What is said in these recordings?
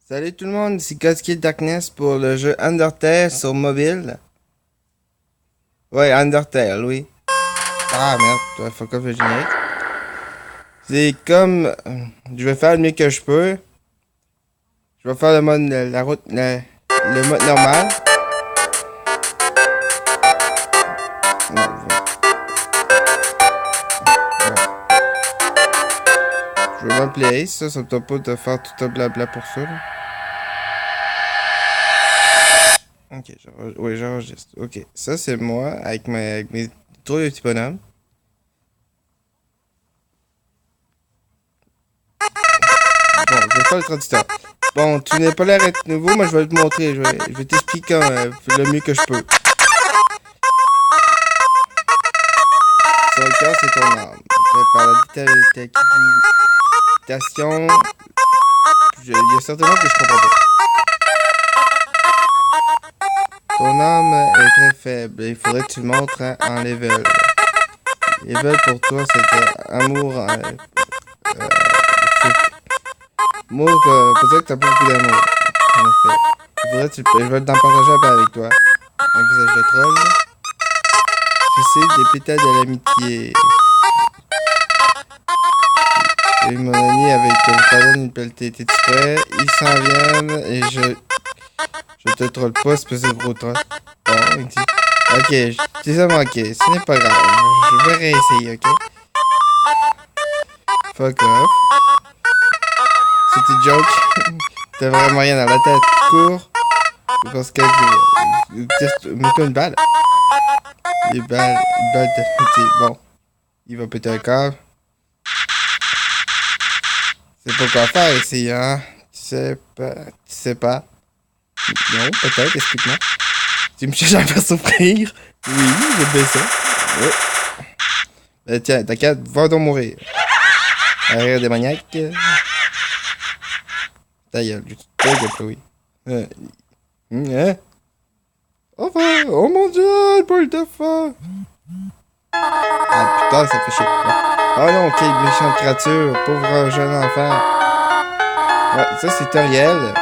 Salut tout le monde, c'est Godskill Darkness pour le jeu Undertale sur mobile. Ouais, Undertale, oui. Ah merde, toi, fuck off le générique. C'est comme... je vais faire le mieux que je peux. Je vais faire le mode, la route, le mode normal. Non, je vais m'appeler ça me tente pas de faire tout un blabla pour ça. Là. Ok, oui, j'enregistre. Ok, ça c'est moi avec mes tours de petits bonhommes. Bon, je vais faire le traducteur. Bon, tu n'es pas l'air d'être nouveau, moi je vais te montrer. Je vais t'expliquer le mieux que je peux. Son cœur, c'est ton âme. Fait par la décapitation. Il y a certainement que je comprends pas. Ton âme est très faible. Il faudrait que tu le montres en level. Level pour toi, c'est amour. Amour, faut dire que t'as pas beaucoup d'amour. En effet. Il faudrait que je vais t'en partager un peu avec toi. Un visage de troll. Tu sais, des pétales de l'amitié. Et mon ami avec ta donne une pelletée. T'es-tu prêt? Ils s'en viennent et je te troll pas, espèce de gros troll. Bon, il dit. Ok, je t'ai manqué. Ce n'est pas grave. Je vais réessayer, ok? Fuck off. C'était joke. T'as vraiment rien dans la tête. Cours. Parce que mets-toi une balle. Une balle de... Bon. Il va péter un câble. C'est pas quoi faire ici, hein? Tu sais pas. Non, peut-être, explique-moi. Tu me cherches à faire souffrir? Oui, j'ai bien ça. Ouais. Tiens, t'inquiète, va donc mourir. Arrête des maniaques. Ta gueule, oui. Hein? Enfin, oh mon dieu, le bol de feu! Ah putain, ça fait chier. Oh non, quelle méchante créature, pauvre jeune enfant. Ouais, ça c'est Toriel,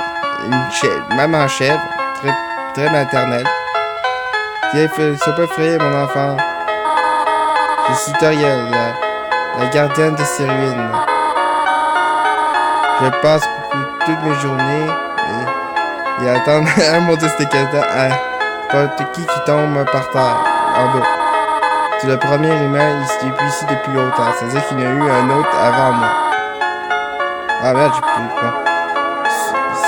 une maman chèvre, très maternelle. Tiens, sois pas effrayé mon enfant. Je suis Toriel, la gardienne de ces ruines. Je passe toutes mes journées et attendre un maudit stécatin à n'importe qui tombe par terre, en bas. C'est le premier humain ici depuis longtemps. C'est-à-dire qu'il y en a eu un autre avant moi. Ah merde, j'ai plus le temps.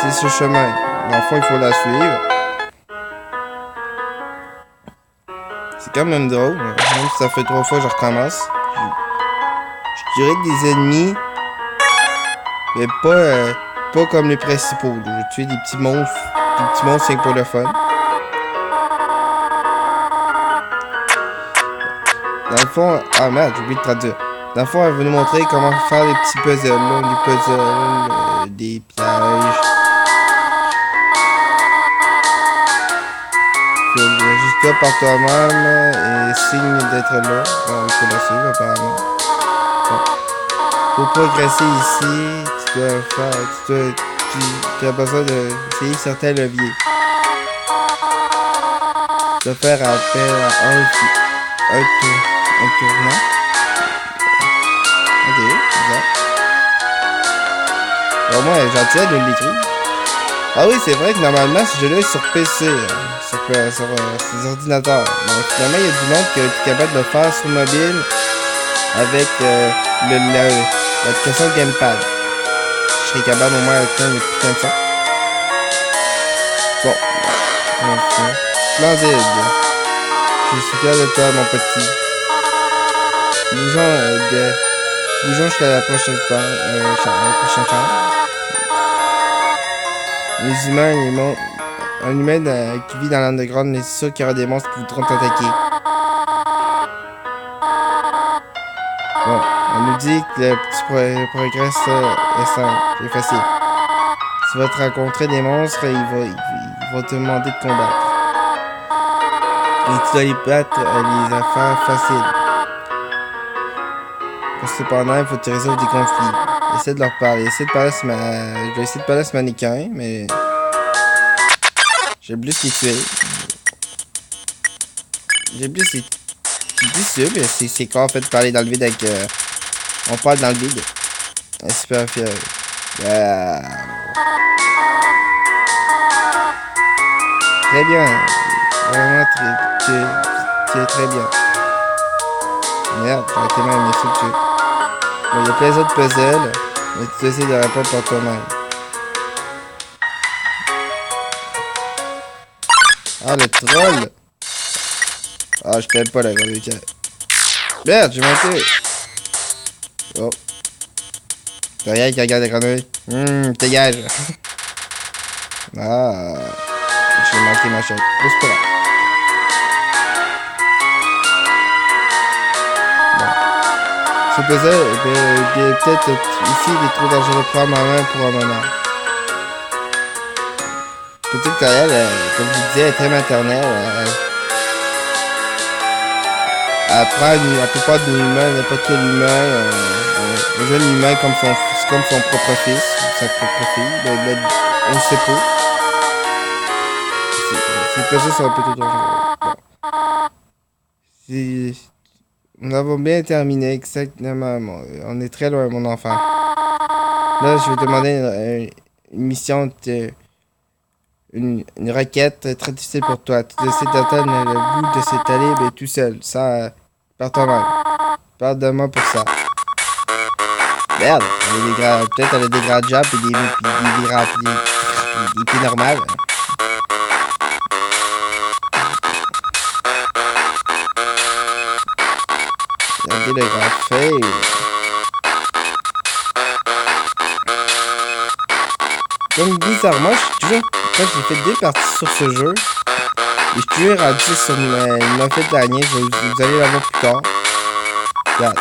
C'est ce chemin. Dans le fond, il faut la suivre. C'est quand même drôle. Même si ça fait 3 fois que je recommence. Je dirais que des ennemis. Mais pas comme les principaux. Je vais tuer des petits monstres. Des petits monstres, c'est pour le fun. Dans le fond, ah merde, j'ai oublié de traduire. Dans le fond, elle veut nous montrer comment faire les petits puzzles, là, des puzzles, des pièges. Juste là par toi-même et signe d'être là. Il faut la suivre apparemment. Bon. Pour progresser ici, tu as besoin d'essayer certains leviers. De faire appel à un tournant. Ok, bizarre. Au moins, gentil de l'écrire. Ah oui, c'est vrai que normalement, ce jeu-là est sur PC, sur ces ordinateurs. Mais finalement, il y a du monde qui a été capable de le faire sur mobile avec l'application Gamepad. Je serais capable au moins d'obtenir le putain de ça. Bon. Splendide. Je suis fier de toi, mon petit. Bougeons jusqu'à la prochaine chambre. Les humains, un humain qui vit dans l'underground, mais c'est sûr qu'il y aura des monstres qui voudront t'attaquer. Bon, on nous dit que le petit progrès est simple, c'est facile. Tu vas te rencontrer des monstres et ils vont te demander de combattre. Et tu dois les battre les affaires faciles. Cependant, il faut te résoudre des conflits. essayer de leur parler. Je vais essayer de parler à ce mannequin, mais... J'ai plus qu'il tuer. J'ai plus qu'il dit ça, mais c'est quoi en fait de parler dans le vide avec... On parle dans le vide. Super fier. Très bien. Vraiment tu es très bien. Merde, j'aurais tellement aimé ça tuer. Bon, il y a plein d'autres puzzles, mais tu essaies de répondre par toi-même. Ah, le troll! Ah, je t'aime pas la grande week-end. Merde, j'ai manqué! Oh. T'as rien qui regarde les grenouilles? Dégage! Ah. J'ai manqué ma chaîne. C'est pas grave. Ce puzzle est peut-être ici, il est trop dangereux de prendre ma main pour un moment. Peut-être qu'elle, comme je disais, elle est très maternelle. Elle peut pas de l'humain, n'importe quel humain, un jeune humain comme son propre fils, sa propre fille, on ne sait pas. Ces puzzles sont un peu trop dangereux. Bon. Nous avons bien terminé, exactement. On est très loin, mon enfant. Là, je vais te demander une mission, une requête très difficile pour toi. Tu décides d'atteindre le bout de cette allée, mais tout seul, sans par toi-même. Pardonne-moi pour ça. Merde, peut-être elle a des grands jumps et des pieds normaux. Regardez le grand fail. Comme bizarrement, quand j'ai fait 2 parties sur ce jeu, et je suis toujours rendu sur une m'a fait dernier, vous allez la voir plus tard. Regarde.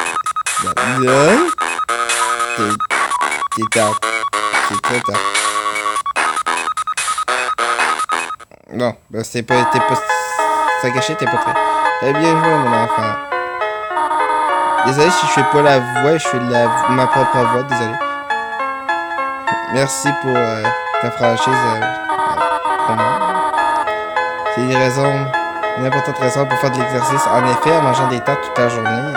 T'es tard. C'est très tard. Non, ben t'es pas... Ça gâchait, t'es pas très... Très bien joué, mon enfant. Désolé si je fais pas la voix, je fais ma propre voix, désolé. Merci pour ta franchise pour moi. C'est une importante raison pour faire de l'exercice. En effet, en mangeant des tartes toute la journée,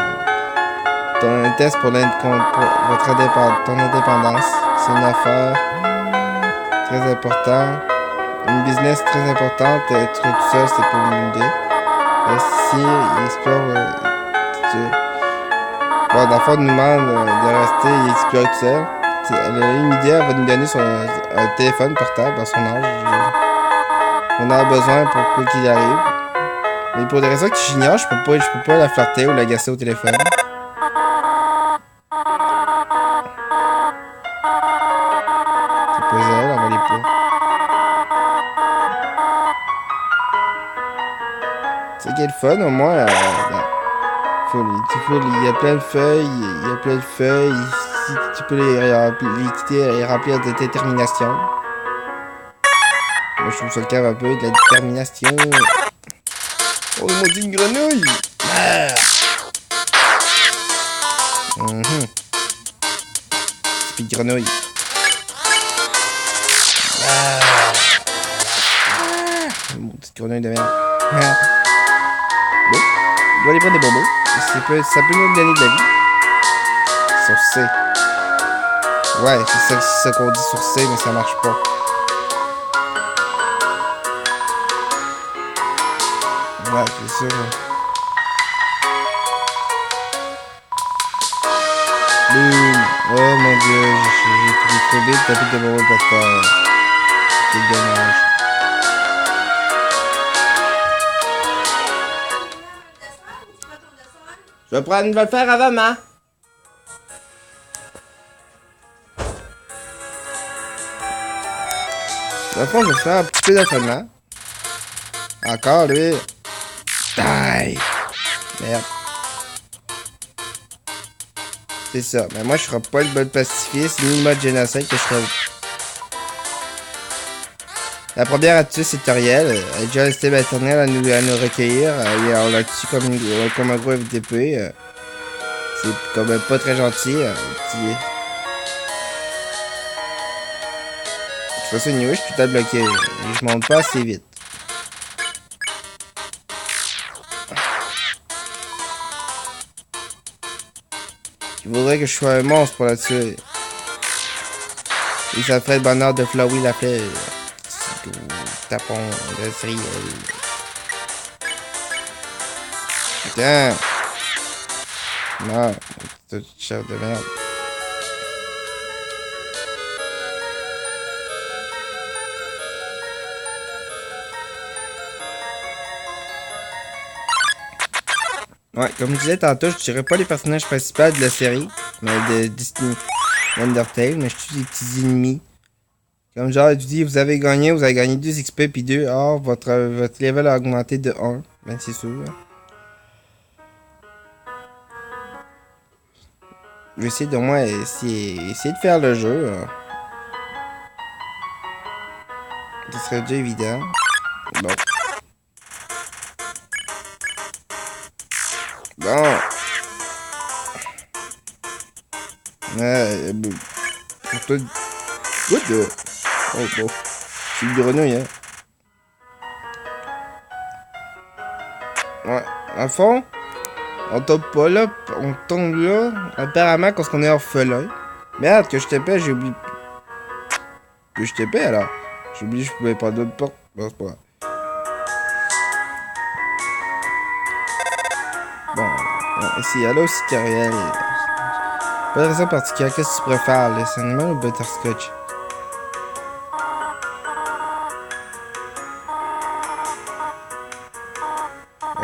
ton test pour ton indépendance, c'est une affaire très importante. Une business très importante. Être tout seul, c'est pas une idée. Si il explore... Bon, dans le fond, elle nous demande de rester et explorer tout seul. Elle a une idée, elle va nous donner un téléphone portable à son âge. On a besoin pour quoi qu'il arrive. Mais pour des raisons que j'ignore, je peux pas la flirter ou l'agacer au téléphone. C'est pas elle, on va les pas. C'est quel fun, au moins. Il y a plein de feuilles, si tu peux les remplir de détermination. Moi je trouve ça le cave un peu, de la détermination. Oh mon dieu, une grenouille! Petite grenouille. Une petite grenouille de merde. Bon, je dois aller prendre des bonbons. Ça peut nous donner de la vie. Sur C. Ouais, c'est ça qu'on dit sur C, mais ça marche pas. Ouais, c'est ça. Boum. Oh mon dieu, j'ai trouvé trop vite, t'as plus de bonbons pour faire. C'est dommage. Je vais le faire avant, ma. Dans le fond, je vais faire un petit peu d'entraînement. Encore, lui. Die! Merde. C'est ça. Mais moi, je ferai pas le bon pacifiste, ni le mode génocide que je ferai. La première à tuer, c'est Toriel. Elle est déjà restée maternelle à nous recueillir. Et on l'a tué comme un gros FDP. C'est quand même pas très gentil. C'est ça, anyway, je suis tout à bloqué. Je monte pas assez vite. Il faudrait que je sois un monstre pour la tuer. Et ça ferait le bonheur de Flowey la fleur. Tapon de série. Putain. Non, c'est chef de merde. Ouais, comme je disais tantôt, je tuerais pas les personnages principaux de la série, mais de Disney Undertale, mais je tue des petits ennemis. Comme genre, tu dis, vous avez gagné 2 XP puis 2, or, votre level a augmenté de 1. Ben, c'est sûr. Je vais essayer de moins essayer de faire le jeu. Ce serait déjà évident. Bon. Bon. Pour toi. What the? Oh, bon. C'est une grenouille, hein. Ouais. À fond, on tombe pas là. On tombe là. Apparemment, parce qu'on est orphelin. Merde, que je t'épais, j'ai oublié. Que je t'épais alors. J'ai oublié, je pouvais pas d'autres portes. Bon, c'est pas grave. Bon. Ici, allô, aussi Cariel. Pas de raison particulière. Qu'est-ce que tu préfères, les animaux ou butterscotch?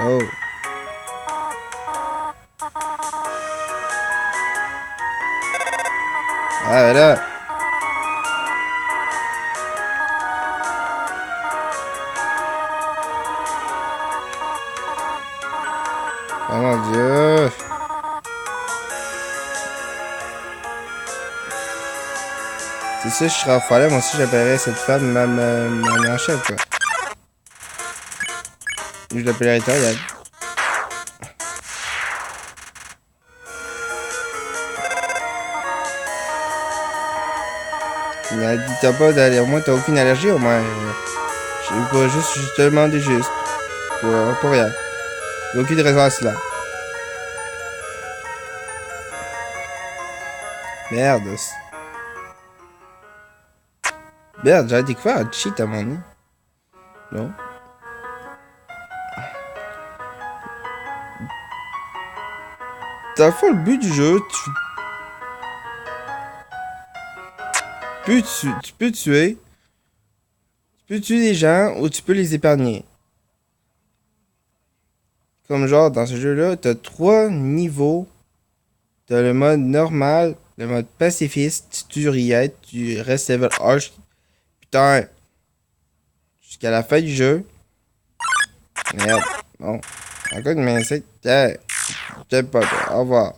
Oh. Ah, là. Oh mon Dieu. C'est ça, je serais en folie. Moi aussi, j'appellerais cette femme ma chef, quoi. Je l'appellerais Toriel. Il a dit, t'as pas d'aller. Au moins, t'as aucune allergie, au moins. Je te demandais juste. Pour rien. Il n'y a aucune raison à cela. Merde. Merde, j'avais découvert un cheat à mon nez. Non. Dans le fond, le but du jeu, tu peux tuer. Tu peux tuer des gens ou tu peux les épargner. Comme genre, dans ce jeu-là, t'as 3 niveaux. T'as le mode normal, le mode pacifiste, tu tues rien, tu restes level 1. Putain. Jusqu'à la fin du jeu. Merde. Bon. Encore une insecte. Tiens. J'aime pas toi. Au revoir.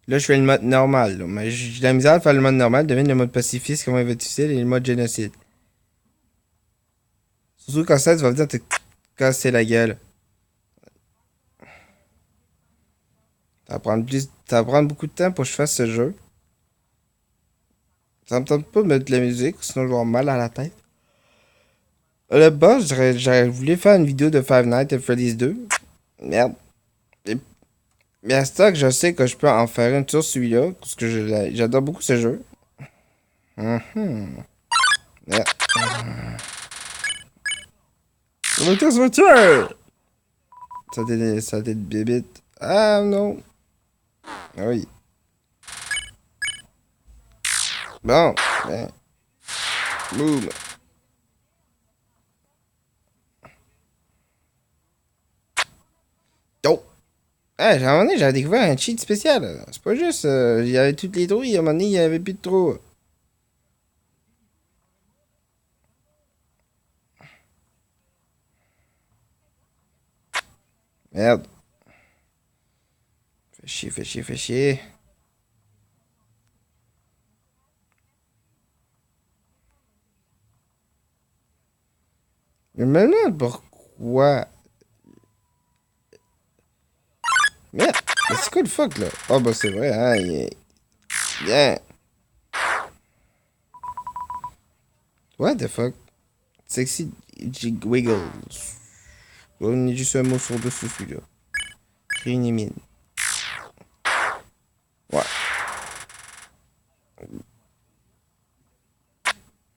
Là, je fais le mode normal. Là. Mais j'ai la misère à faire le mode normal. Devine le mode pacifiste, comment il va difficile, et le mode génocide. Surtout quand ça, tu vas venir te casser la gueule. Ça va prendre beaucoup de temps pour que je fasse ce jeu. Ça me tente pas de mettre de la musique, sinon je vais avoir mal à la tête. Le boss, j'aurais voulu faire une vidéo de Five Nights at Freddy's 2. Merde. Mais à ce temps que je sais que je peux en faire une sur celui-là, parce que j'adore beaucoup ce jeu. Merde. Voiture, voiture! Ça a été bébite. Ah non. Ah oui. Bon. Ben. Boum. Oh. Ah, à un moment donné, j'avais découvert un cheat spécial. C'est pas juste. Il y avait toutes les trous, et à un moment donné, il y avait plus de trous. Merde. Fais chier. Mais maintenant, pourquoi? Merde. Mais c'est quoi le fuck, là? Oh, bah, c'est vrai, hein. Bien. What the fuck? Sexy Jig Wiggles. On est juste un mot sur deux sur celui-là. Mine. Ouais.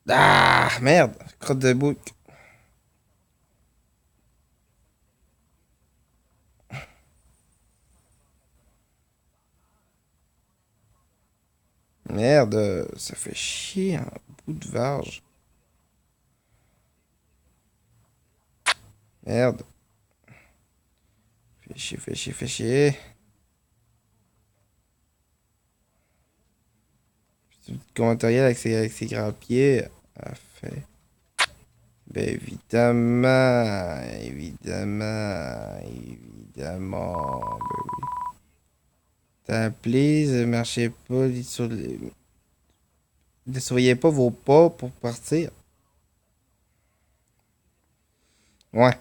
Ah, merde! Crotte de bouc. Merde, ça fait chier un bout de varge. Merde. Fait chier, fait chier, fait chier. Petit commentaire avec ses grands pieds. Ah, fait. Ben évidemment, évidemment, évidemment. Ben oui. T'as appelé, ne marchez pas, ne surveillez pas vos pas pour partir. Ouais.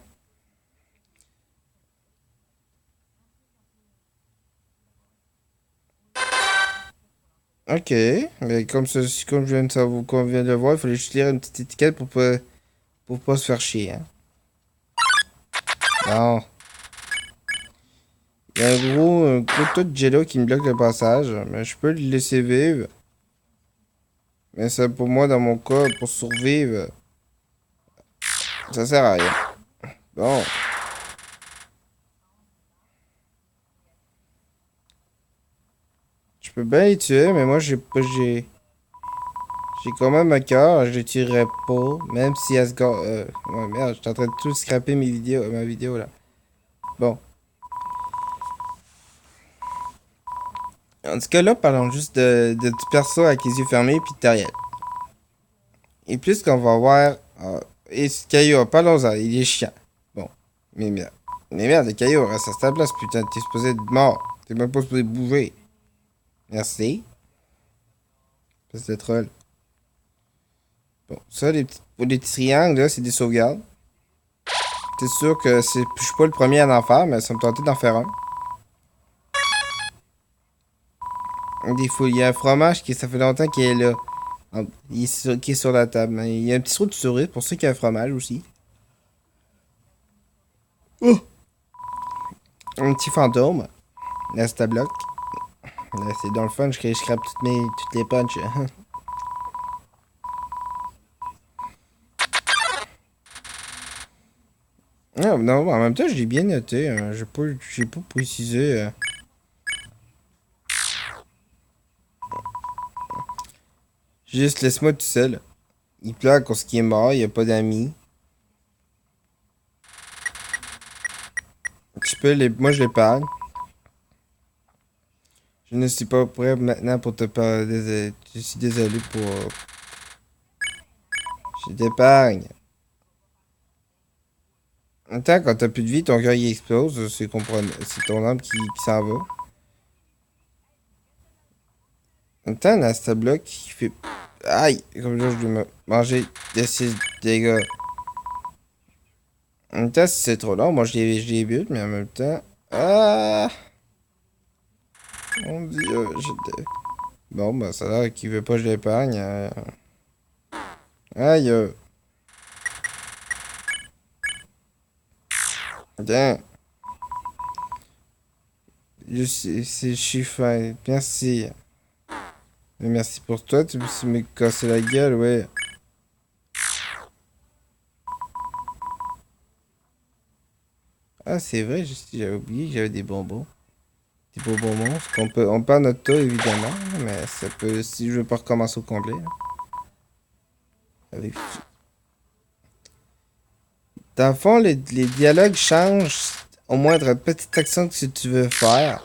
Ok. Mais comme je viens de savoir, comme je viens de le voir, il fallait juste lire une petite étiquette pour pas se faire chier, hein. Non. Il y a un gros tas de jello qui me bloque le passage, mais je peux le laisser vivre. Mais ça, pour moi, dans mon cas, pour survivre, ça sert à rien. Bon. Je peux bien les tuer, mais moi, j'ai quand même un cœur, je les tuerai pas, même si Asgard, ouais, merde, je suis en train de tout scraper ma vidéo, là. Bon. En tout cas, là, parlons juste de du perso avec les yeux fermés, puis de Teriel. Et plus qu'on va voir, et ce Caillou, parlons-en, il est chiant. Bon. Mais merde. Mais merde, le Caillou, reste à ta place, putain, t'es supposé être mort. T'es même pas supposé bouger. Merci. Parce de troll. Bon, ça, pour les petits triangles, là, c'est des sauvegardes. C'est sûr que je suis pas le premier à en faire, mais ça me tentait d'en faire un. Il y a un fromage qui, ça fait longtemps qu'il est là. Qui est sur la table. Il y a un petit trou de souris pour ceux qui ont un fromage aussi. Oh! Un petit fantôme. Là, c'est à bloc. Là, c'est dans le fun, je scrape toutes les punches. Non, non, en même temps, je l'ai bien noté. J'ai pas précisé. Juste laisse-moi tout seul. Il pleure à cause qu'il est mort, il a pas d'amis. Moi, je l'épargne. Je ne suis pas prêt maintenant pour te parler. Je suis désolé pour. Je t'épargne. Attends, quand t'as plus de vie, ton cœur il explose. C'est ton âme qui s'en va. Attends, Nasta Block qui fait. Aïe! Comme ça, je dois me manger de 6 dégâts. En même temps, si c'est trop long, moi je les bute, mais en même temps. Ah! Mon dieu, j'étais. Bon, bah, ça a l'air qu'il veut pas que je l'épargne. Aïe! Tiens! Je suis fin. Merci. Mais merci pour toi, tu me casser la gueule, ouais. Ah, c'est vrai, j'avais oublié que j'avais des bonbons. Des bonbons monstres. On perd notre taux, évidemment, mais ça peut, si je veux pas recommencer au complet. Hein. Avec... Dans le fond, les dialogues changent au moindre petite action que tu veux faire.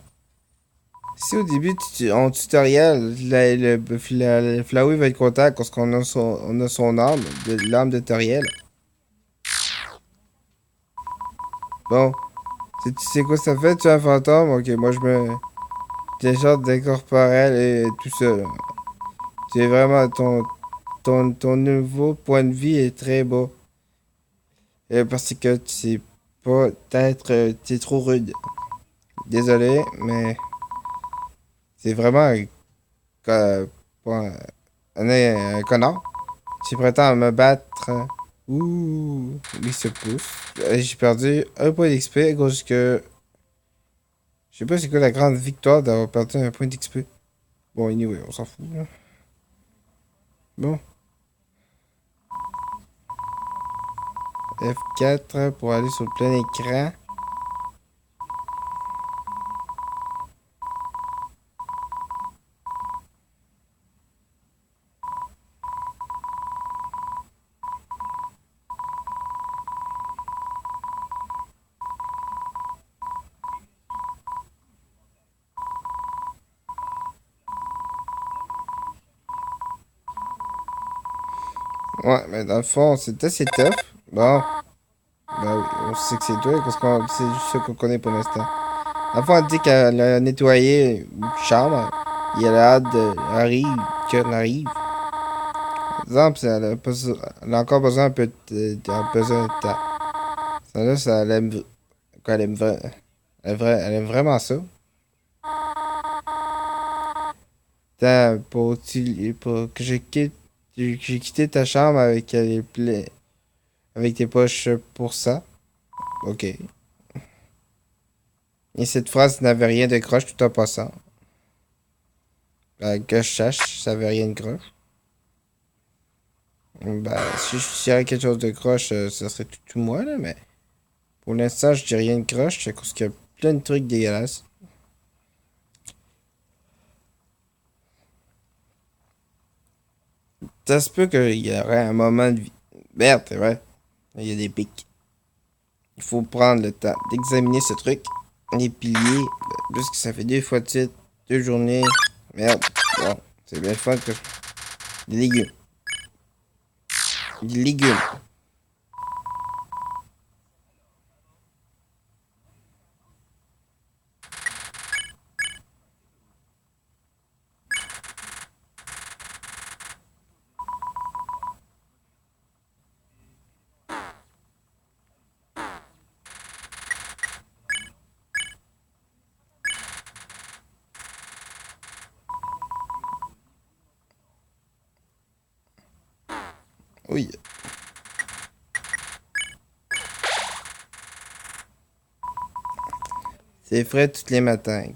Si au début, en tutoriel, le Flowey va être content parce on a son arme, l'arme de Toriel. Bon, tu sais quoi ça fait, tu es un fantôme? Ok, moi je me décharge d'incorporel et tout ça. Là. Tu es vraiment ton nouveau point de vie est très bas. Parce que tu sais pas, peut-être tu es trop rude. Désolé, mais c'est vraiment pas un connard. Tu prétends à me battre. Ouh, il se pousse. J'ai perdu un point d'XP à cause que. Je sais pas c'est quoi la grande victoire d'avoir perdu un point d'XP. Bon, anyway, on s'en fout. Là. Bon. F4 pour aller sur le plein écran. Ouais, mais dans le fond, c'est assez tough. Bon, ben oui, on sait que c'est toi parce que c'est juste ça qu'on connaît pour l'instant. Dans le fond, elle dit qu'elle a nettoyé une chambre. Il a hâte arrive, qu'elle arrive. Par exemple, elle a encore besoin un peu besoin de temps. Ça, là, ça, elle aime, elle aime vraiment ça. Attends, pour que j'ai quitté ta chambre avec avec tes poches pour ça. Ok. Et cette phrase n'avait rien de croche tout en passant. Que je sache, ça avait rien de croche. Bah, si je dirais quelque chose de croche, ça serait tout moi, là, mais pour l'instant, je dis rien de croche, parce qu'il y a plein de trucs dégueulasses. Ça se peut qu'il y aurait un moment de vie. Merde, c'est vrai. Il y a des pics. Il faut prendre le temps d'examiner ce truc. Les piliers, puisque ça fait 2 fois de suite, 2 journées. Merde. Bon, c'est bien le fun que des légumes. Des légumes. Oui. C'est frais tous les matins.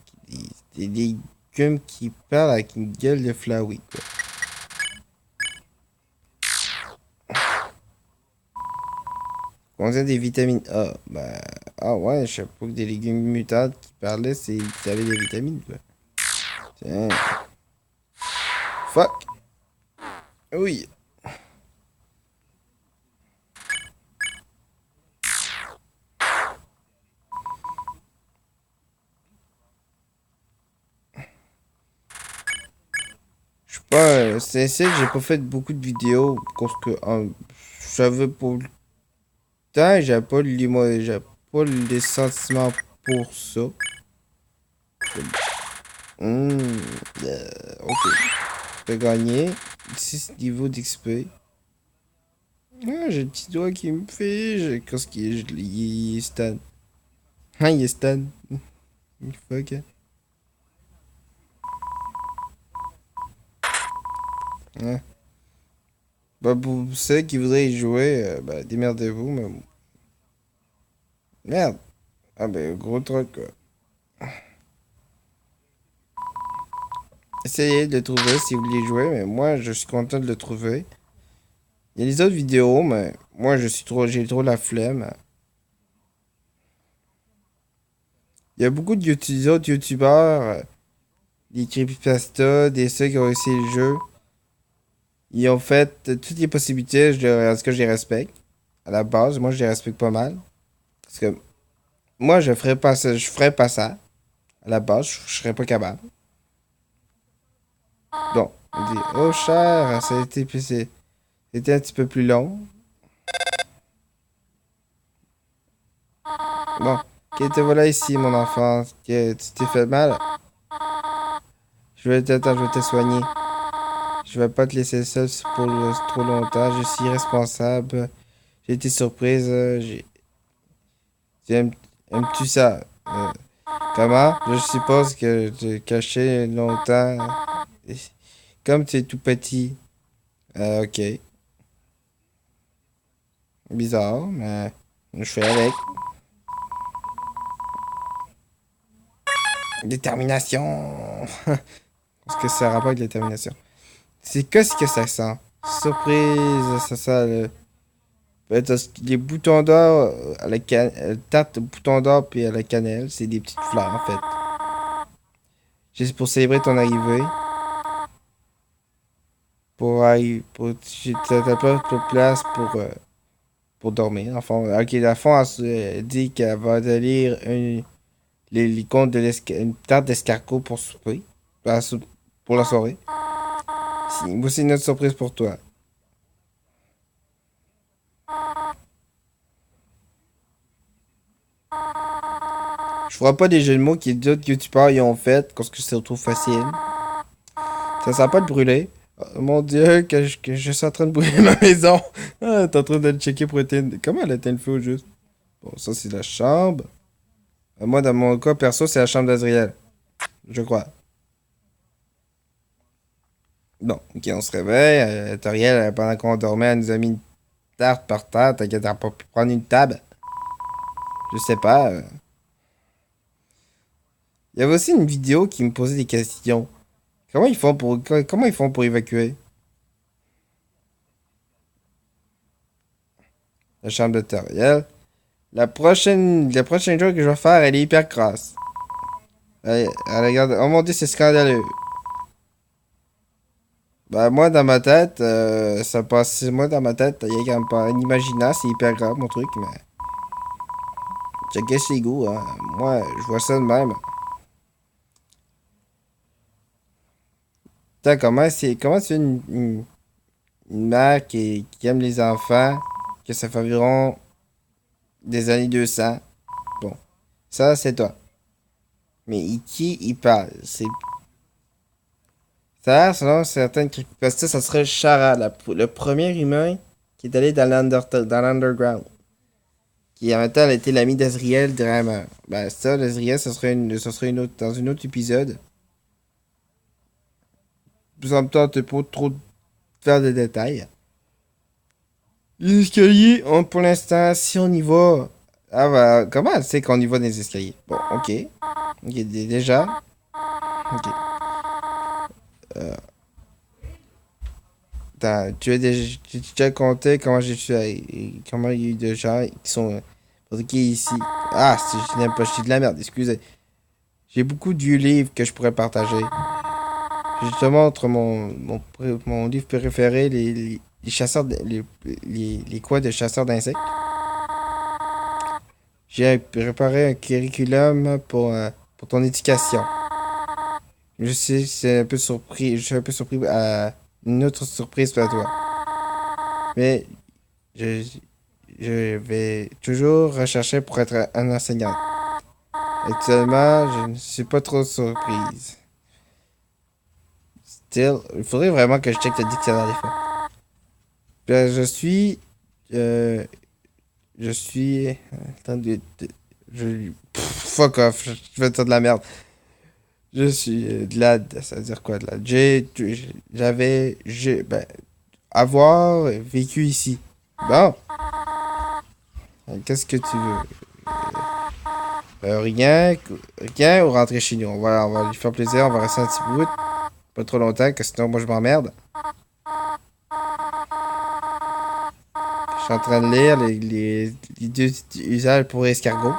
Des légumes qui parlent avec une gueule de flaoui, quoi. Contient des vitamines A. Bah, ah ouais, je sais pas que des légumes mutantes qui parlaient, c'est qu'ils avaient des vitamines, quoi. Tiens. Fuck. Oui. Je suis pas. C'est ça, j'ai pas fait beaucoup de vidéos parce que j'avais pas le temps, j'avais pas les sentiments pour ça. Hmm, ok. Je peux gagner 6 niveaux d'XP. Ah, j'ai le petit doigt qui me fait. Qu'est-ce qu'il est, il est stun. Ah, il est stun. Fuck. Ouais. Bah, pour ceux qui voudraient y jouer, bah, démerdez-vous, mais. Merde. Ah, ben, gros truc, quoi. Essayez de le trouver si vous voulez jouer, mais moi, je suis content de le trouver. Il y a les autres vidéos, mais moi, j'ai trop la flemme. Il y a beaucoup d'autres youtubeurs, des creepypasta, des ceux qui ont essayé le jeu. Ils ont fait toutes les possibilités, en tout cas, je les respecte. À la base, moi, je les respecte pas mal. Parce que moi, je ferais pas ça. À la base, je serais pas capable. Bon, on dit, oh cher, c'était un petit peu plus long. Bon, ok, te voilà ici, mon enfant. Tu t'es fait mal. Je vais te soigner. Je vais pas te laisser seul pour trop longtemps. Je suis responsable. J'ai été surprise. J'ai aimes-tu ça? Comment? Je suppose que tu caché longtemps. Comme tu es tout petit. Ok. Bizarre, mais je fais avec. Détermination. Est-ce que ça a rapport avec détermination? C'est qu'est-ce que ça sent? Surprise, ça sent les boutons d'or à la tarte boutons d'or puis à la cannelle, c'est des petites fleurs en fait. Juste pour célébrer ton arrivée. T'as pas de place pour dormir. En fond, ok, la fond, elle dit qu'elle va te lire les contes de une tarte d'escargot pour souper. Pour la soirée. Voici une autre surprise pour toi. Je ferai pas des jeux de mots que d'autres youtubeurs y ont fait, parce que c'est trop facile. Ça sent pas de brûler. Oh, mon dieu, que je suis en train de brûler ma maison. Ah, t'es en train de le checker pour éteindre. Comment elle éteint le feu au juste? Bon, ça c'est la chambre. Moi, dans mon cas perso, c'est la chambre d'Azriel. Je crois. Bon, ok, on se réveille. Toriel, pendant qu'on dormait, elle nous a mis une tarte par terre. T'inquiète, t'as pas pu prendre une table. Je sais pas. Il y avait aussi une vidéo qui me posait des questions. Comment ils font pour évacuer? La chambre de Toriel. Le prochain jour que je vais faire, elle est hyper grasse. Elle regarde. Oh mon dieu, c'est scandaleux. Bah, moi, dans ma tête, ça passe. Moi, dans ma tête, il y a quand même pas un imaginant, c'est hyper grave, mon truc, mais. Checker ses goûts, hein. Moi, je vois ça de même. Putain, comment c'est une mère qui aime les enfants, que ça fait environ des années 200. Bon, ça, c'est toi. Mais qui il parle? Ça, selon certaines creepypastas, ça serait Shara, le premier humain qui est allé dans l'Underground. Qui en même temps, elle était l'ami d'Azriel Dramer. Ben, ça, d'Azriel, ce serait une autre, dans un autre épisode. Ça me tente pas trop de faire des détails. Les escaliers, pour l'instant, si on y va. Ah bah, comment elle sait qu'on y va dans les escaliers? Bon, ok. Ok, déjà. Ok. Tu as déjà compté comment comment il y a eu de gens qui sont qui ici. Ah, je n'aime pas, je suis de la merde, excusez. J'ai beaucoup de vieux livres que je pourrais partager. Je te montre mon livre préféré, les chasseurs, les quoi de chasseurs d'insectes. J'ai préparé un curriculum pour ton éducation. Je sais, c'est un peu surpris, je suis un peu surpris à une autre surprise pour toi. Mais je, je vais toujours rechercher pour être un enseignant. Actuellement, je ne suis pas trop surprise. Still, il faudrait vraiment que je check le dictionnaire des fois. Ben, euh, je suis, attendez, fuck off, je vais dire de la merde. Je suis de la, ça veut dire quoi de la? Ben, avoir vécu ici. Bon, qu'est-ce que tu veux? Rien ou rentrer chez nous. On va lui faire plaisir, on va rester un petit bout. Pas trop longtemps, que sinon moi je m'emmerde. Je suis en train de lire les deux usages pour escargot.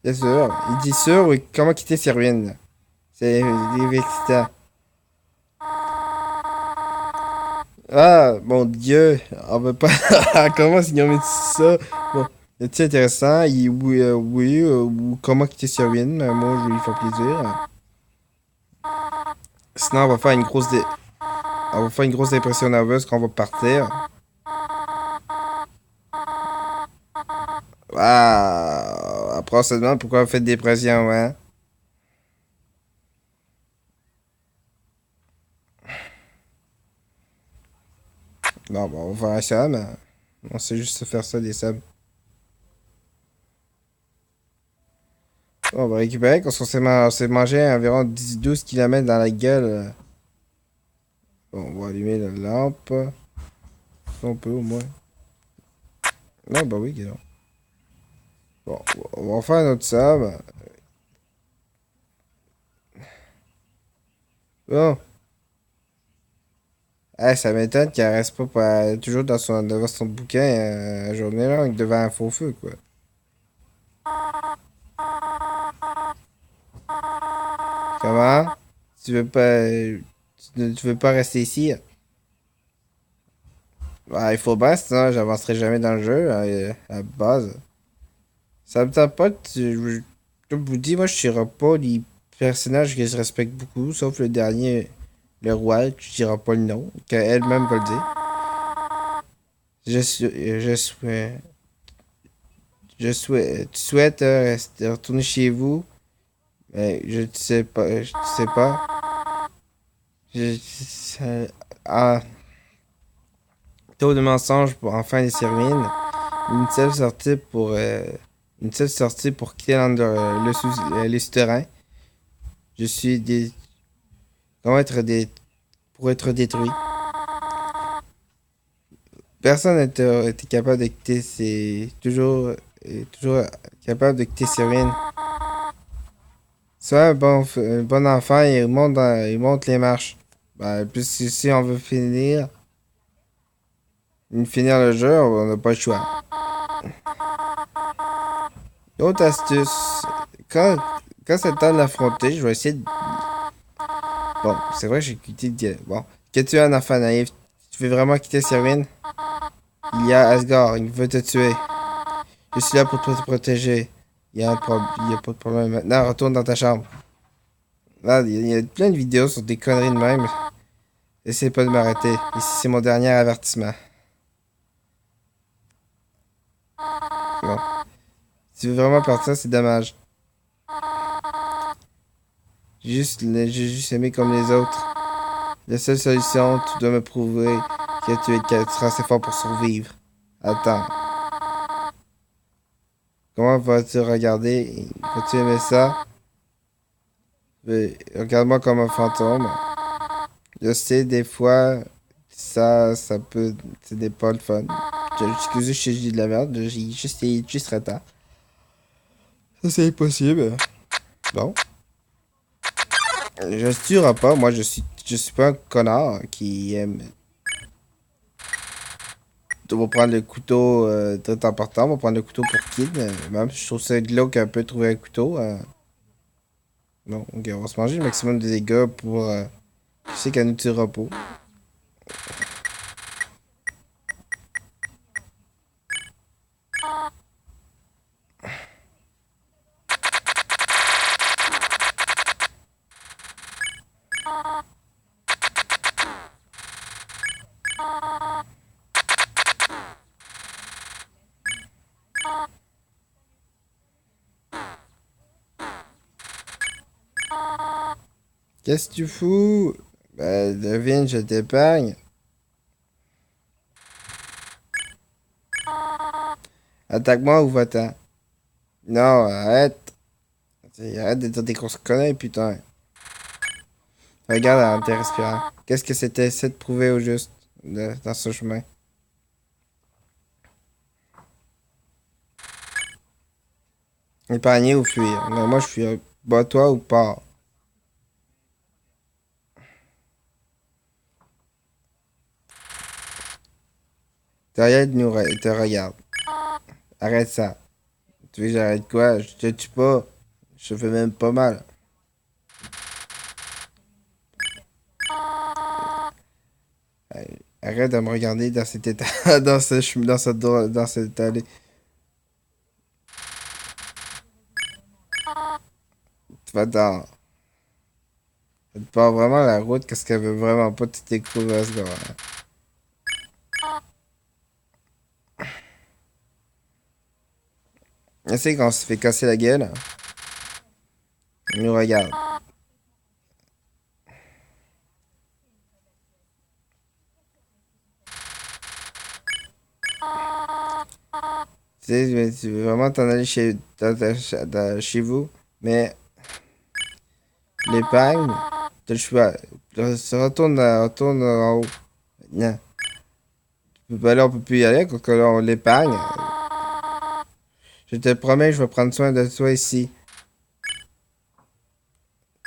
Bien sûr. Il dit sûr, oui, comment quitter ses ruines. C'est excitant. Ah, mon Dieu, on veut pas. Comment ils ont mis ça? Bon, c'est intéressant. Oui, ou comment quitter ses ruines. Moi, je vais lui faire plaisir. Sinon, on va faire une grosse dépression nerveuse quand on va partir. Ah, après, on se demande pourquoi on fait des dépression, hein? Non, bon, on va faire ça, mais on sait juste se faire ça, des subs. On va récupérer, parce on s'est mangé environ 12 km dans la gueule. Bon, on va allumer la lampe. Si on peut, au moins. Non, bah oui, non. Bon, on va faire notre somme. Bon. Ah, ça m'étonne qu'elle reste toujours devant son bouquin la journée longue, devant un faux feu, quoi. Comment? Tu veux pas, tu veux pas rester ici? Bah, il faut bien, sinon j'avancerai jamais dans le jeu, à la base. Ça me tente pas, comme je vous dis, moi je dirais pas les personnages que je respecte beaucoup, sauf le dernier, le roi, je dirais pas le nom, qu'elle-même va le dire. Je souhaite, tu souhaites retourner chez vous, mais je ne sais pas, je sais pas. Ah, taux de mensonge pour enfin les Sirmines. Une seule sortie pour, une seule sortie pour quitter les souterrains. Je suis des, comment être des, pour être détruit. Personne n'était capable de quitter toujours capable de quitter ses ruines. Soit un bon enfant, il monte les marches. Ben, puis si on veut finir le jeu, on n'a pas le choix. Autre astuce, quand, quand c'est le temps de l'affronter, je vais essayer de... Bon, c'est vrai, j'ai quitté le dialogue. Bon, que tu es un enfant naïf, tu veux vraiment quitter Sirwin? Il y a Asgard, il veut te tuer. Je suis là pour te protéger. Il y a pas de problème. Maintenant, retourne dans ta chambre. Là, il y a plein de vidéos sur des conneries de même. Essaye pas de m'arrêter. Ici, c'est mon dernier avertissement. Bon. Si tu veux vraiment partir, c'est dommage. J'ai juste aimé comme les autres. La seule solution, tu dois me prouver que tu seras assez fort pour survivre. Attends. Comment vas-tu regarder? Vas-tu aimer ça? Regarde-moi comme un fantôme. Je sais, des fois, ça peut. Ce n'est pas le fun. Excusez si je dis de la merde, j'ai juste retard. Ça, c'est impossible. Bon. Je ne tuerai pas, moi, je suis pas un connard qui aime. On va prendre le couteau très important, on va prendre le couteau pour Kid. Même si je trouve ça glauque un peu de trouver un couteau. Non, ok, on va se manger le maximum de dégâts pour. Je sais qu'elle nous tuera pas. Qu'est-ce que tu fous? Ben, devine, je t'épargne. Attaque-moi ou va-t'en. Non, arrête. Arrête de dire des grosses conneries, putain. Regarde en tes respirant. Qu'est-ce que c'était, c'est de prouver au juste dans ce chemin? Épargner ou fuir? Non, moi je fuis. Bats-toi ou pas? Derrière te regarde. Arrête ça. Tu veux que j'arrête quoi? Je te tue pas. Je fais même pas mal. Arrête de me regarder dans cet état, dans cet allée. Tu vas dans. Elle part vraiment la route, qu'est-ce qu'elle veut vraiment pas te découvrir ce gars. Tu sais quand on se fait casser la gueule, il nous regarde. Tu sais, mais tu veux vraiment t'en aller chez vous, mais l'épargne, t'as le choix. Retourne en haut. Non. Tu peux pas aller, on peut plus y aller, quand là on l'épargne. Je te promets, je vais prendre soin de toi ici.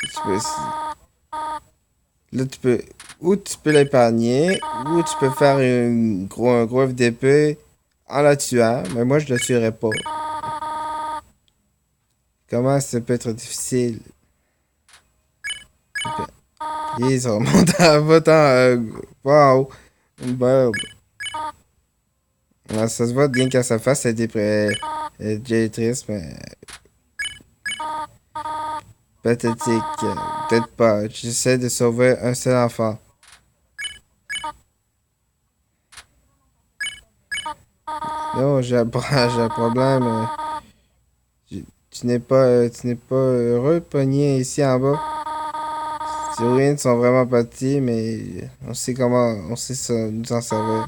Tu peux... Là, tu peux... Ou tu peux l'épargner, ou tu peux faire un gros FDP en la tuant, mais moi, je le tuerai pas. Comment ça peut être difficile? Ils remontent à votant. Wow. Bon. Ça se voit bien qu'à sa face, elle est déjà triste, mais... Pathétique. Peut-être pas. J'essaie de sauver un seul enfant. Non, j'ai un j'ai un problème. Tu n'es pas heureux, pogné ici en bas. Ces ruines sont vraiment petites, mais on sait comment, on sait nous en servir.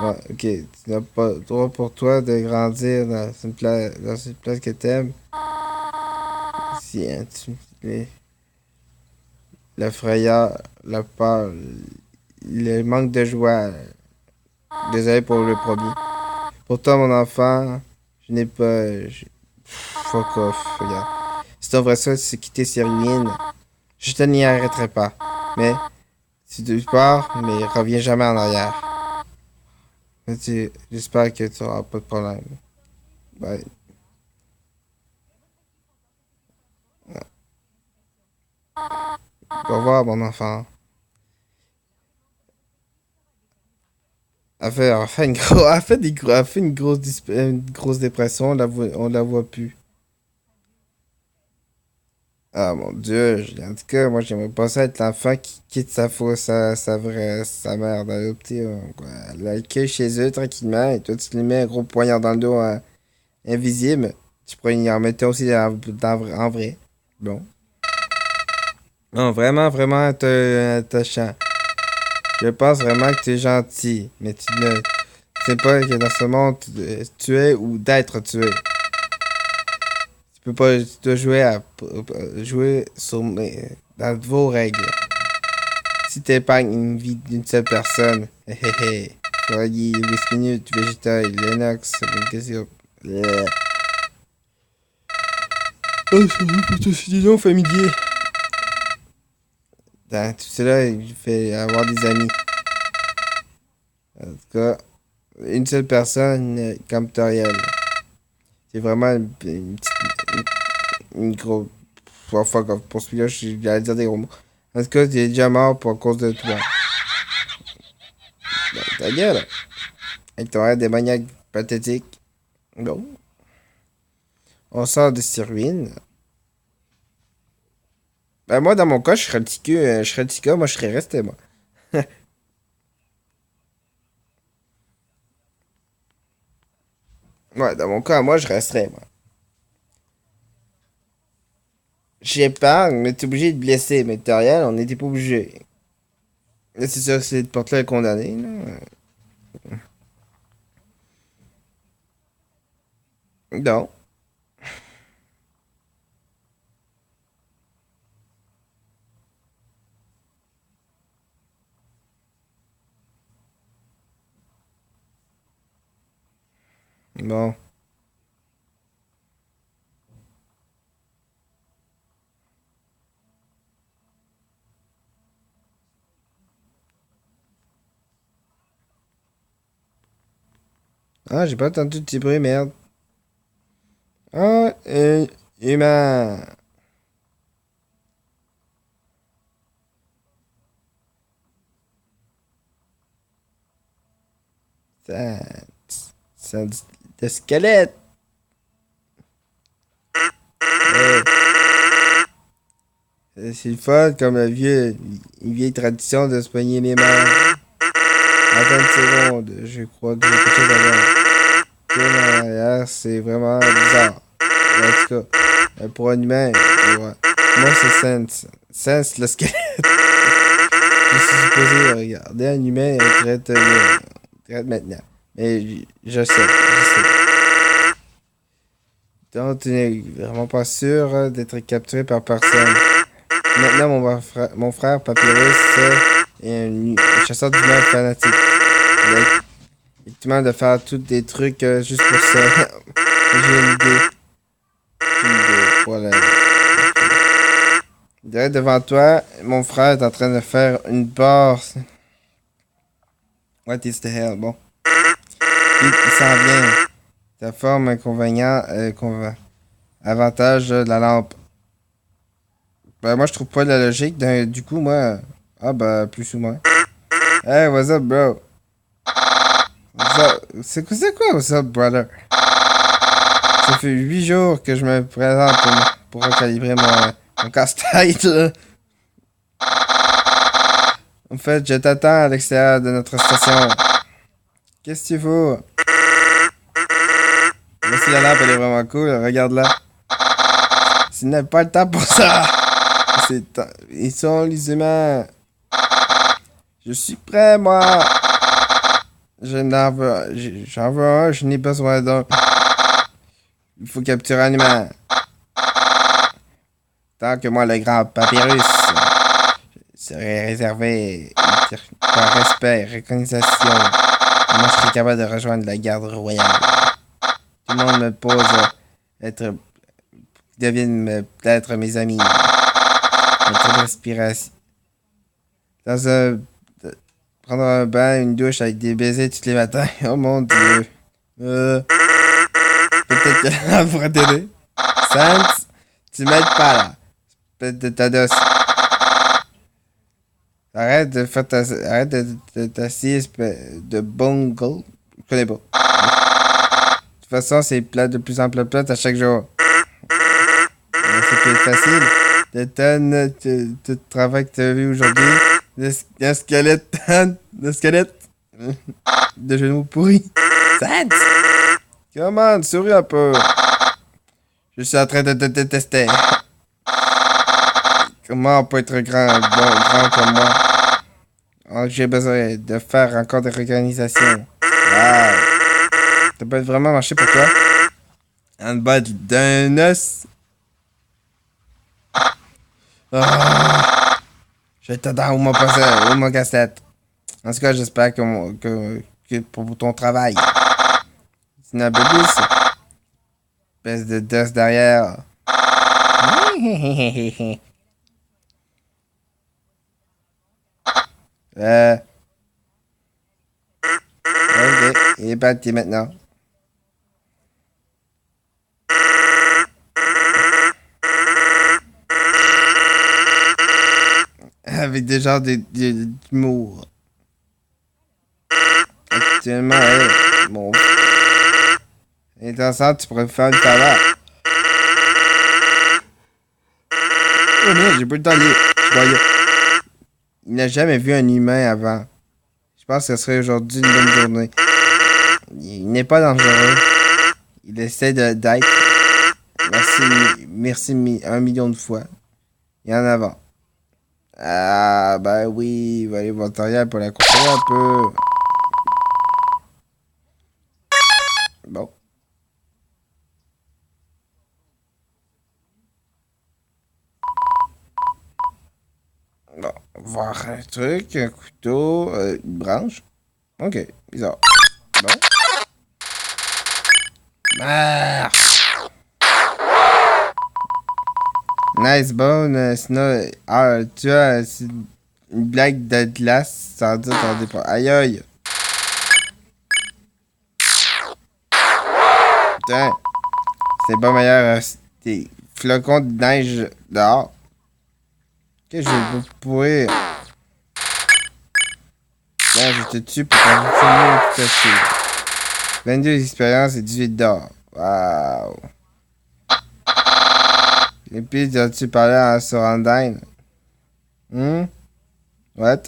Ouais, ok. Tu n'as pas le droit pour toi de grandir dans une place que t'aimes. Si, hein, la frayeur, la peur, le manque de joie. Désolé pour le premier. Pour toi, mon enfant, je n'ai pas... Fuck off, regarde. Si tu devrais ça, c'est quitter ces ruines. Je te n'y arrêterai pas. Mais, si tu pars, mais reviens jamais en arrière. J'espère que tu n'auras pas de problème. Bye. Au revoir, mon enfant. Elle fait une grosse dépression, on la voit plus. Ah mon Dieu, en tout cas, moi j'aimerais pas ça être l'enfant qui quitte sa mère d'adopter, quoi. Elle l'accueille chez eux tranquillement et toi tu lui mets un gros poignard dans le dos invisible. Tu pourrais y en mettre aussi en vrai. Bon. Non, vraiment, vraiment attachant. Je pense vraiment que tu es gentil, mais tu ne sais pas que dans ce monde, tuer ou d'être tué. Tu peux pas, tu dois jouer dans vos règles. Si tu épargnes une vie d'une seule personne, hé hé hé, Foyer, Biscuit, Végétal, Lennox, Magnésium. Oh, ça va pour toi, c'est des noms familiers. Dans tout cela, il fait avoir des amis. En tout cas, une seule personne comme Toriel. C'est vraiment une grosse. Oh, fuck off. Pour celui-là, j'allais dire des gros mots. En tout cas, il est déjà mort pour cause de toi. Ben, ta gueule. Avec ton air démoniaque pathétique. Bon. On sort de ces ruines. Ben, moi, dans mon cas, je serais le petit gars, moi, je serais resté, moi. Ouais, dans mon cas, moi, je resterais, moi. J'épargne, mais t'es obligé de blesser. Mais t'as rien, on n'était pas obligé. Là, c'est ça, c'est de porter le condamné, là. Non. Bon. Ah, j'ai pas entendu de petit bruit, merde. Ah, humain. Ça, ça, de squelette. Ouais. C'est le fun, comme une vieille tradition de se poigner les mains. Attends une seconde, je crois que j'ai quelque chose à voir. Tourne en arrière, c'est vraiment bizarre. En tout cas, pour un humain, ouais. Moi c'est Sense. Sense le squelette. Je suis supposé regarder un humain et traite maintenant. Mais je sais, je sais. Donc tu n'es vraiment pas sûr d'être capturé par personne. Maintenant mon frère Papyrus est un chasseur d'humains fanatique. Effectivement, de faire tous des trucs juste pour ça. J'ai une idée. Voilà. Direct devant toi, mon frère est en train de faire une barre. What is the hell? Bon. Il s'en vient. Ta forme, inconvénient, avantage de la lampe. Ben, moi, je trouve pas la logique. Du coup, moi. Ah, ben, plus ou moins. Hey, what's up, bro? C'est quoi, what's up, brother? Ça fait 8 jours que je me présente pour recalibrer mon casse-tête, là. En fait, je t'attends à l'extérieur de notre station. Qu'est-ce que tu fous? Merci, la lampe, elle est vraiment cool. Regarde-la. Tu n'as pas le temps pour ça. Ils sont les humains. Je suis prêt, moi. J'en veux un, je n'ai besoin d'un. Il faut capturer un humain. Tant que moi, le grand papyrus serait réservé par respect et reconnaissance, moi, je serais capable de rejoindre la garde royale. Tout le monde me pose deviennent peut-être mes amis. Notre respiration. Prendre un bain, une douche avec des baisers tous les matins. Oh mon dieu. Peut-être que là pourrait t'aider. Sans, tu m'aides pas là. Peut-être de ta dose. Arrête de faire arrête de t'asseoir de bungle. Je connais pas. De toute façon, c'est plat de plus en plus plate à chaque jour. C'est plus facile. De tonnes de travail que tu as vu aujourd'hui. Un squelette. Un squelette. De genoux pourris. Sans. Comment, souris un peu. Je suis en train de te détester. Comment on peut être grand comme moi? Oh, j'ai besoin de faire encore des réorganisations. Wow. Ça peut vraiment marcher pour toi? En bas d'un os. Oh. Je t'attends où mon casse-tête. En tout cas, j'espère que pour ton travail. C'est une abus. Espèce de dos derrière. Ok, il est parti maintenant. Avec des genres d'humour. Actuellement, bon. Intéressant, tu pourrais me faire une faveur. Oh merde, j'ai pas le temps de lire. Je voyais. Il n'a jamais vu un humain avant. Je pense que ce serait aujourd'hui une bonne journée. Il n'est pas dangereux. Il essaie d'être. Merci 1 million de fois. Et en avant. Ah, ben oui, il va aller voir Toriel pour la consoler un peu. Bon. Bon, voir un truc, un couteau, une branche. Ok, bizarre. Bon. Ah! Nice bone, sinon, tu as une blague de glace sans dire ton départ. Aïe aïe! Putain, c'est pas meilleur, des flocons de neige dehors. Que je vais pourrir. Là, je te tue pour t'en finir tout à fait. 22 expériences et 18 d'or. Waouh! Et puis, as-tu parlé à Sorandine? What?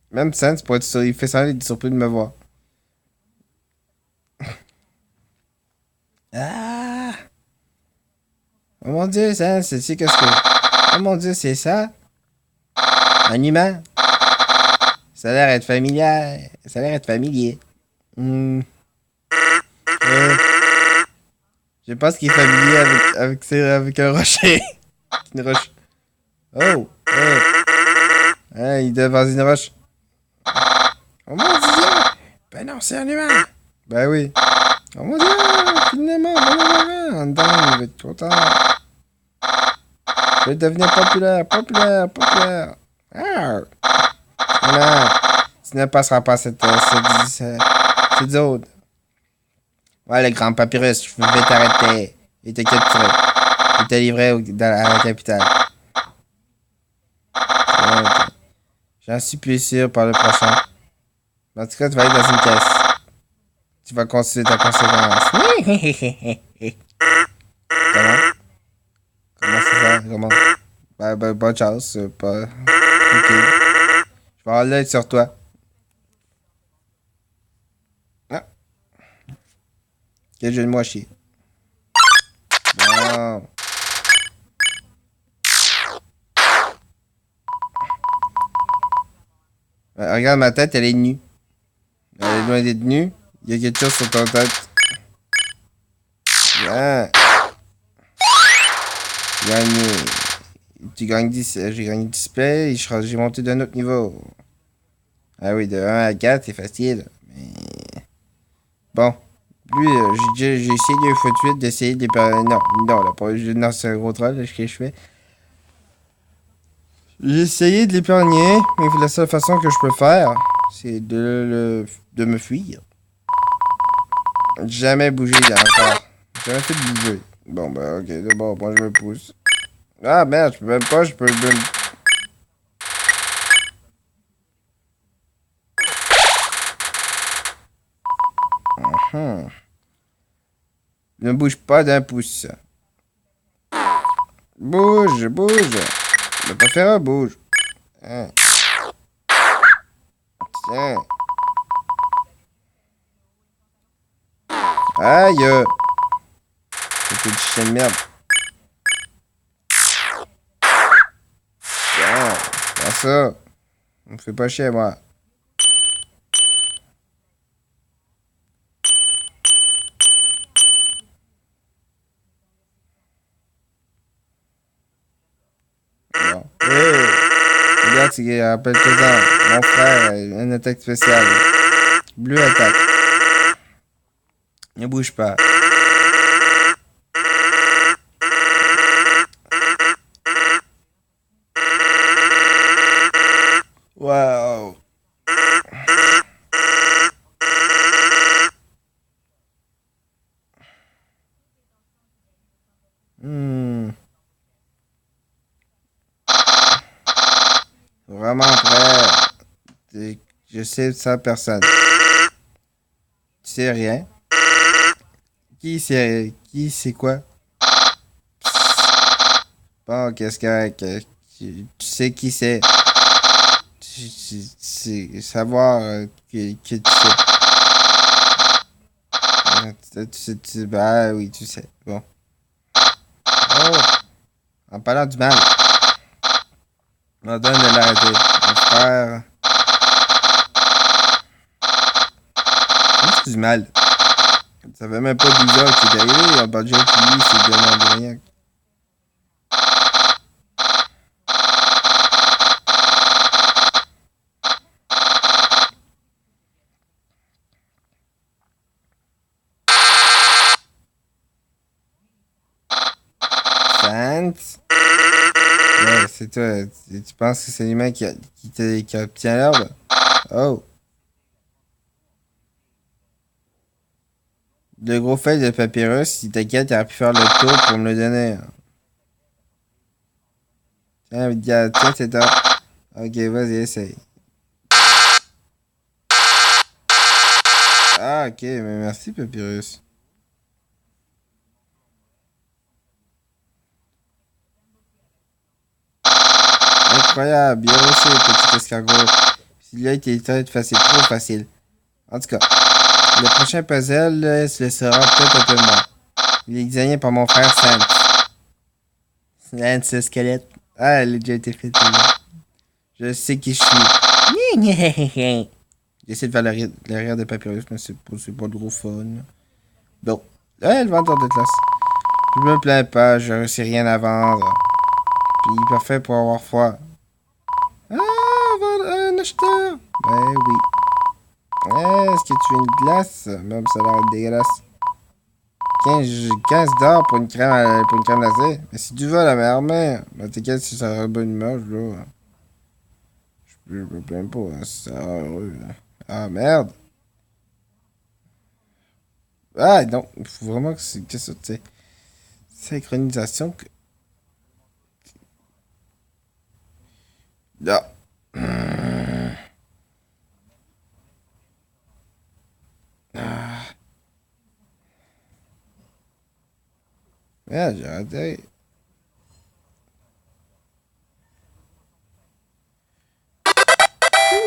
Même Sans, pour être il fait semblant d'être surpris de me voir. Ah! Oh mon dieu, Sans, c'est qu'est-ce que... Oh mon dieu, c'est ça? Un humain? Ça a l'air être familier. Ça a l'air être familier. Je pense qu'il est familier avec un rocher. Une roche. Oh! Il est devant une roche. Oh mon dieu! non, c'est un humain! Ben oui. Oh mon dieu, finalement, voilà, Andan, il va être content. Je vais devenir populaire. Ah! Non, tu ne passeras pas cette zone. Ouais, le grand papyrus, je vais t'arrêter et te capturer. Et te livrer à la capitale. Ouais, j'en suis plus sûr par le prochain. En tout cas, tu vas aller dans une caisse. Tu vas consulter ta conséquence. Comment? Comment c'est ça? Comment? Bonne chance. Pas... Ok. Je vais avoir l'œil sur toi. Ah. Quel jeu de moi chier. Bon. Regarde ma tête, elle est nue. Elle est loin d'être nue. Il y a quelque chose sur ton tête. Bien. Tu gagnes 10. J'ai gagné 10 plays et j'ai monté d'un autre niveau. Ah oui, de 1 à 4, c'est facile. Mais... Bon. Lui, j'ai essayé deux fois de suite d'essayer de les faire... Non, non, c'est un gros troll, ce que je fais. J'ai essayé de l'épargner, mais la seule façon que je peux faire, c'est de me fuir. Jamais bouger là encore. Jamais fait de bouger. Bon, ben, ok, d'abord, moi je me pousse. Ah merde, je peux même pas, je peux même... Ne bouge pas d'un pouce. Bouge. Je vais pas faire un bouge. Hein. Tiens. Aïe. C'est une chien de merde. Tiens. Pas ça. On me fait pas chier, moi. Non. Hey. Regarde, rappelle-toi-en. Mon frère a une attaque spéciale. Bleu attaque. Ne bouge pas. Wow. Vraiment prêt. Je sais ça personne. Tu sais rien. Qui c'est quoi? Bon, qu'est-ce que tu sais qui c'est? C'est savoir que tu sais. Bah oui, tu sais. Bon. Oh! En parlant du mal. On donne de l'arrêter. Mon frère. C'est du mal. Ça fait même pas 12 heures qu'il est arrivé. On parle déjà que lui, c'est de rien. Sans. Ouais, c'est toi. Tu penses que c'est l'humain qui obtient l'herbe? Oh. Le gros feuille de papyrus, si t'inquiète, t'aurais pu faire le tour pour me le donner. Tiens, c'est top. Ok, vas-y, essaye. Ah, ok, mais merci, papyrus. Incroyable, bien reçu, petit escargot. Celui-là était très facile, trop facile. En tout cas, le prochain puzzle le sera peut-être un peu moins. Il est examiné par mon frère Sans. Sans, ce squelette. Ah, elle a déjà été faite. Je sais qui je suis. J'essaie de faire le rire de papyrus, mais c'est pas de gros fun. Bon, là, le vendeur de classe. Je me plains pas, je réussis rien à vendre. Puis parfait pour avoir froid. Ah, un acheteur. Ben oui. Est-ce que tu veux une glace? Même ça a l'air dégueulasse. 15 dollars pour une crème glacée. Mais si tu veux la meilleure mère, bah t'inquiète si ça aura bonne humeur, là. Je me plains pas, hein, si ça rend heureux. Hein. Ah merde! Ah non, il faut vraiment que ça, tu sais. Synchronisation que. Là. Ah. Merde, j'ai raté.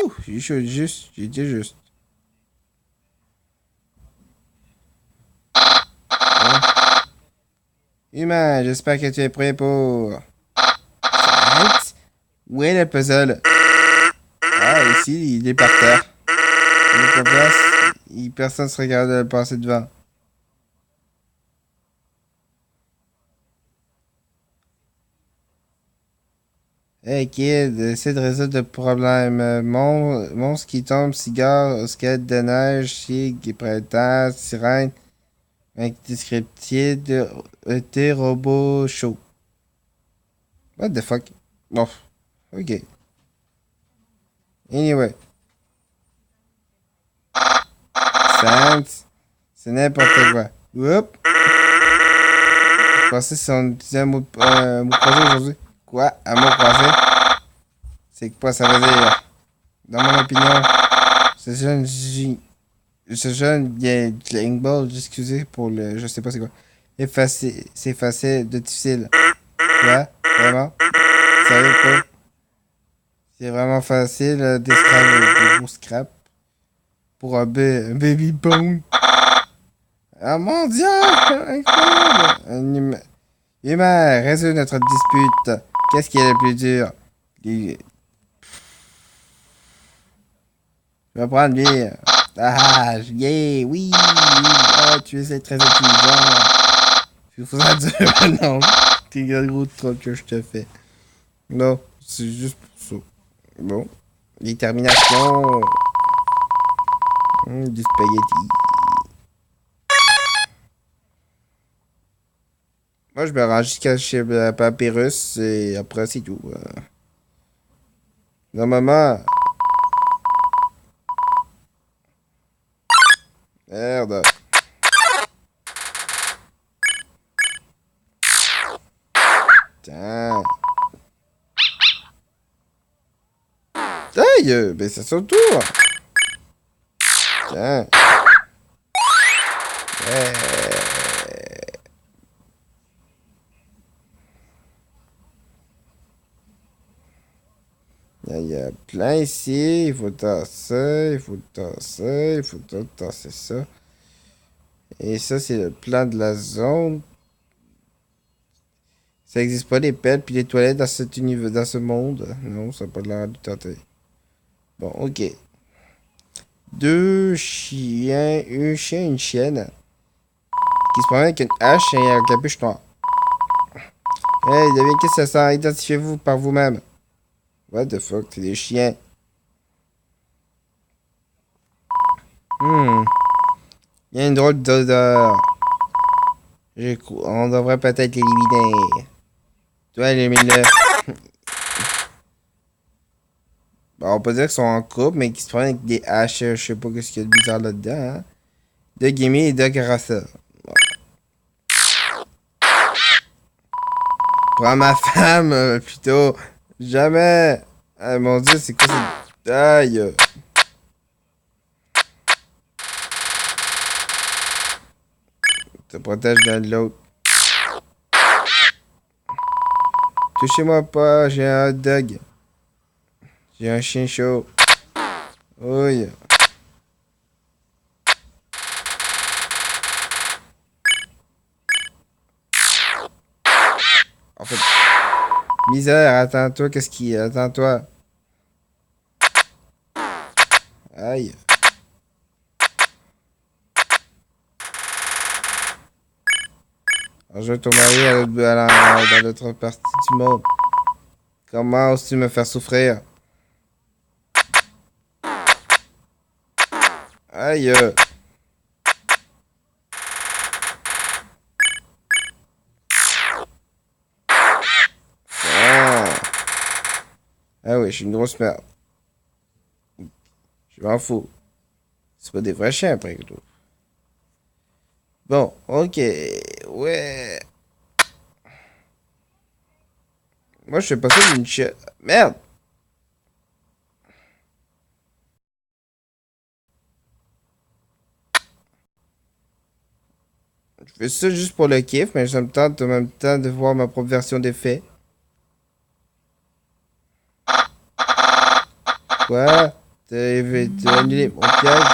Ouh, j'ai dit juste. Hein? Humain, j'espère que tu es prêt pour. Fight? Où est le puzzle? Ah, ici, il est par terre. Il est en place. Personne ne se regarde passer devant. Hey kid, essaie de résoudre le problème. Monstre qui tombe, cigare, skate de neige, chic, printemps, sirène, indescriptible, robot chaud. What the fuck? Bon, ok. Anyway. Sans, c'est n'importe quoi. Oups. Je pensais que c'est un deuxième mot croisé aujourd'hui. Quoi? Un mot croisé? C'est quoi ça veut dire? Dans mon opinion, ce jeune vient de Langball, excusez pour le. Je sais pas c'est quoi. C'est facile de difficile. Quoi? Vraiment? Sérieux quoi? C'est vraiment facile de scrap, des gros scrap pour un baby bone. Ah mon dieu! Incroyable! Humain, résout notre dispute. Qu'est-ce qui est le plus dur? Je vais prendre lui. Ah, yeah, oui, oui. Ah, tu es très intelligent. Il faudra dire non. T'es un gros troll que je te fais. Non, c'est juste pour ça. Bon. Détermination. Du spaghetti. Moi, je me rends jusqu'à chez Papyrus et après, c'est tout. Normalement. Merde. Tiens. Aïe, ben c'est son tour. Tiens. Il y a plein ici. Il faut tasser, il faut tasser, il faut tasser ça. Et ça, c'est le plan de la zone. Ça n'existe pas les pelles puis les toilettes dans cet univers, dans ce monde. Non, ça n'a pas l'air de tenter. Bon, ok. Deux chiens, un chien et une chienne qui se promènent avec une hache et un capuche noir. Hey, devinez qui ça sent? Identifiez-vous par vous-même. What the fuck, c'est des chiens. Il y a une drôle d'odeur. On devrait peut-être l'éliminer. Toi, élimine-le. Bon, on peut dire qu'ils sont en couple, mais qu'ils se prennent avec des haches. Je sais pas ce qu'il y a de bizarre là-dedans. Hein? De Gimme et de Grassa. Bon. Prends ma femme, plutôt. Jamais. Ah, mon dieu, c'est quoi cette. Aïe. Te protège l'un de l'autre. Touchez-moi pas, j'ai un hot dog. J'ai un chien chaud. Oui. En fait, misère, attends-toi, qu'est-ce qui est? Attends-toi. Aïe. Je vais ton mari dans l'autre partie du monde. Comment oses-tu me faire souffrir? Aïe. Ah. Ah oui, je suis une grosse merde. Je m'en fous. C'est pas des vrais chiens après tout. Bon, ok. Ouais. Moi, je fais pas ça d'une chienne. Merde! Je fais ça juste pour le kiff, mais ça me tente en même temps de voir ma propre version des faits. Quoi? T'as annulé mon piège?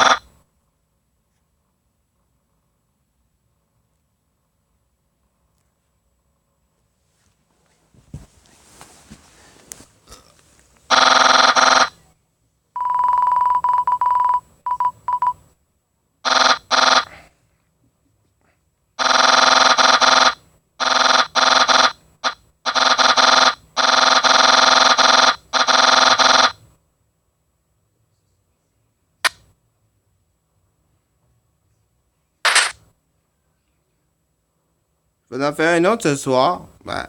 Je vais en faire un autre ce soir. Ben,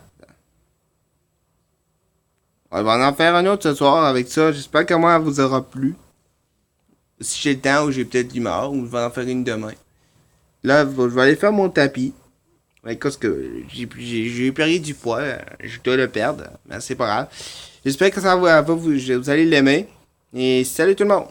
on va en faire un autre ce soir avec ça. J'espère que moi, elle vous aura plu. Si j'ai le temps ou j'ai peut-être l'humeur, ou je vais en faire une demain. Là, je vais aller faire mon tapis. Ouais, parce que j'ai perdu du poids. Je dois le perdre. Mais c'est pas grave. J'espère que ça vous allez l'aimer. Et salut tout le monde!